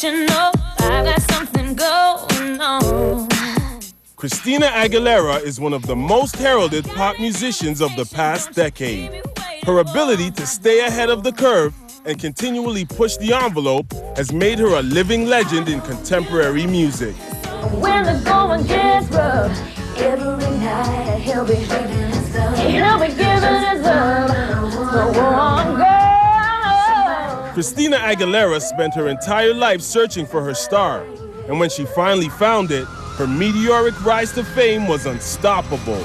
Don't you know I got something going on? Christina Aguilera is one of the most heralded pop musicians of the past decade. Her ability to stay ahead of the curve and continually push the envelope has made her a living legend in contemporary music. When the going gets rough, every night he'll be giving his love. He'll be giving his love. So go on, girl. Christina Aguilera spent her entire life searching for her star, and when she finally found it, her meteoric rise to fame was unstoppable.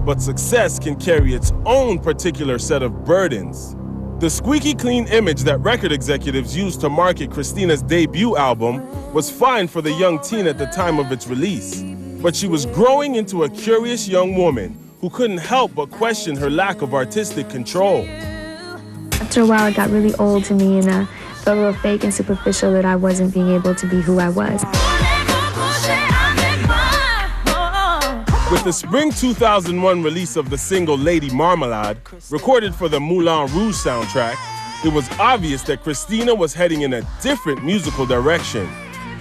But success can carry its own particular set of burdens. The squeaky clean image that record executives used to market Christina's debut album was fine for the young teen at the time of its release. But she was growing into a curious young woman who couldn't help but question her lack of artistic control. After a while, it got really old to me, and felt a little fake and superficial that I wasn't being able to be who I was. With the spring 2001 release of the single Lady Marmalade, recorded for the Moulin Rouge soundtrack, it was obvious that Christina was heading in a different musical direction.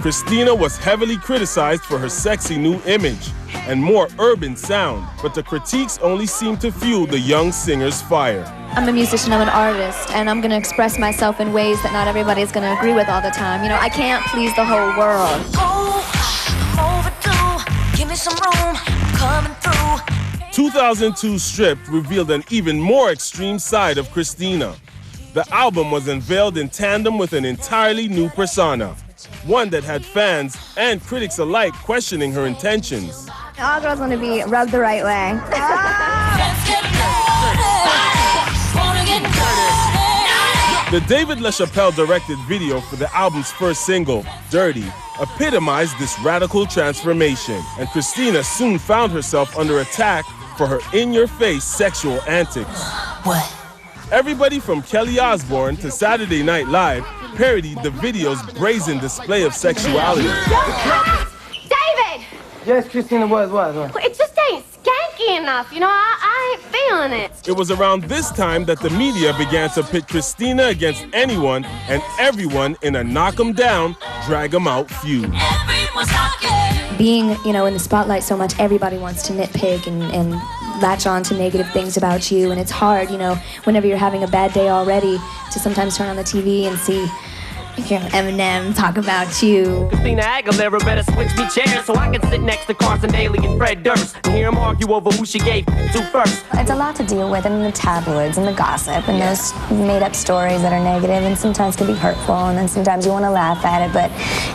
Christina was heavily criticized for her sexy new image and more urban sound, but the critiques only seemed to fuel the young singer's fire. I'm a musician, I'm an artist, and I'm gonna express myself in ways that not everybody's gonna agree with all the time. You know, I can't please the whole world. Give me some room, coming through. 2002 Stripped revealed an even more extreme side of Christina. The album was unveiled in tandem with an entirely new persona, one that had fans and critics alike questioning her intentions. All girls want to be rubbed the right way. The David LaChapelle directed video for the album's first single, Dirty, epitomized this radical transformation, and Christina soon found herself under attack for her in-your-face sexual antics. What? Everybody from Kelly Osbourne to Saturday Night Live parodied the video's brazen display of sexuality. David! Yes, Christina, what? It just ain't skanky enough, you know, I ain't feeling it. It was around this time that the media began to pit Christina against anyone and everyone in a knock 'em down, drag 'em out feud. Being, you know, in the spotlight so much, everybody wants to nitpick and latch on to negative things about you, and it's hard, you know, whenever you're having a bad day already, to sometimes turn on the TV and see Eminem talk about you. Christina Aguilera better switch me chairs so I can sit next to Carson Daly and Fred Durst and hear them argue over who she gave to first. It's a lot to deal with, and the tabloids and the gossip and those made-up stories that are negative and sometimes can be hurtful, and then sometimes you want to laugh at it, but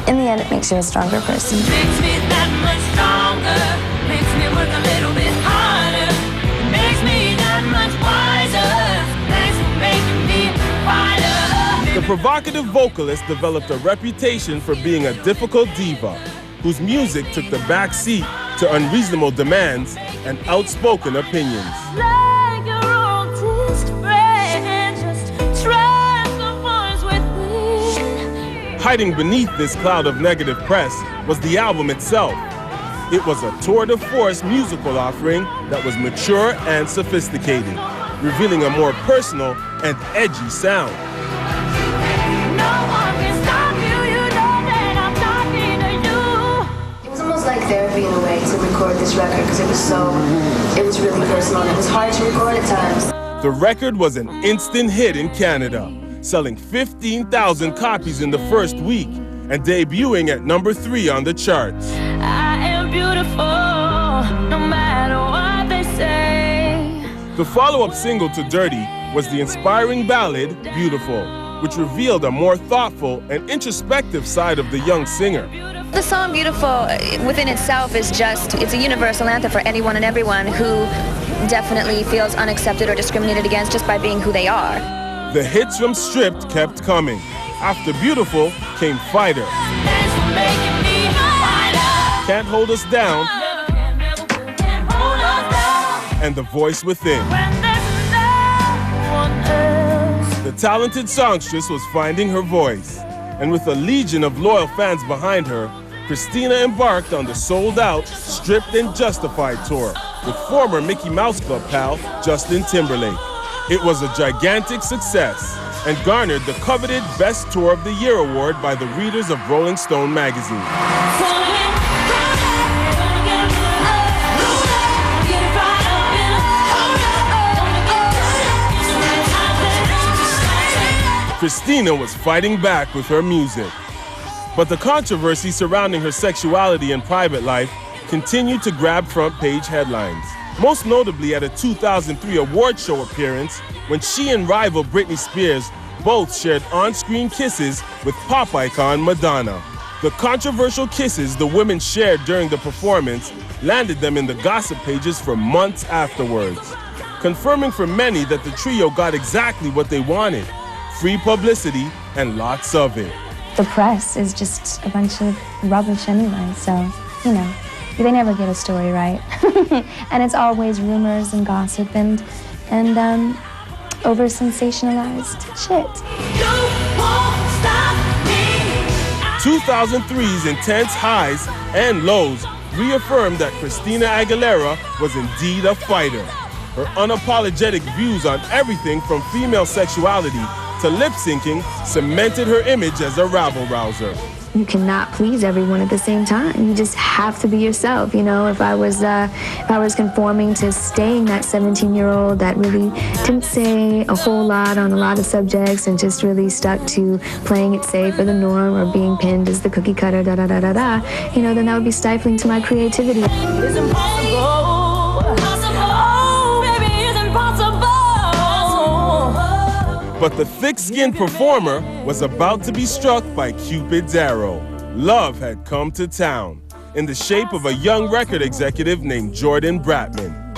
in the end it makes you a stronger person. Makes me that much stronger, makes me work a little bit harder, makes me that much wiser, thanks for making me a fighter. The provocative vocalist developed a reputation for being a difficult diva, whose music took the back seat to unreasonable demands and outspoken opinions. Like your oldest friend, just trust the voice within. Hiding beneath this cloud of negative press was the album itself. It was a tour de force musical offering that was mature and sophisticated, revealing a more personal and edgy sound. Like therapy in a way to record this record because it was really personal and it was hard to record at times. The record was an instant hit in Canada, selling 15,000 copies in the first week and debuting at number 3 on the charts. I am beautiful, no matter what they say. The follow-up single to Dirty was the inspiring ballad Beautiful, which revealed a more thoughtful and introspective side of the young singer. The song Beautiful within itself is it's a universal anthem for anyone and everyone who definitely feels unaccepted or discriminated against just by being who they are. The hits from Stripped kept coming. After Beautiful came Fighter, Can't Hold Us Down, and The Voice Within. The talented songstress was finding her voice, and with a legion of loyal fans behind her, Christina embarked on the sold-out Stripped and Justified tour with former Mickey Mouse Club pal Justin Timberlake. It was a gigantic success, and garnered the coveted Best Tour of the Year award by the readers of Rolling Stone magazine. Christina was fighting back with her music. But the controversy surrounding her sexuality and private life continued to grab front-page headlines. Most notably at a 2003 award show appearance when she and rival Britney Spears both shared on-screen kisses with pop icon Madonna. The controversial kisses the women shared during the performance landed them in the gossip pages for months afterwards, confirming for many that the trio got exactly what they wanted: free publicity and lots of it. The press is just a bunch of rubbish anyway, so, you know, they never get a story right. And it's always rumors and gossip and over-sensationalized shit. 2003's intense highs and lows reaffirmed that Christina Aguilera was indeed a fighter. Her unapologetic views on everything from female sexuality to lip-syncing cemented her image as a rabble-rouser. You cannot please everyone at the same time. You just have to be yourself. You know, if I was conforming to staying that 17-year-old that really didn't say a whole lot on a lot of subjects and just really stuck to playing it safe or the norm or being pinned as the cookie cutter, you know, then that would be stifling to my creativity. It's impossible. But the thick-skinned performer was about to be struck by Cupid's arrow. Love had come to town in the shape of a young record executive named Jordan Bratman.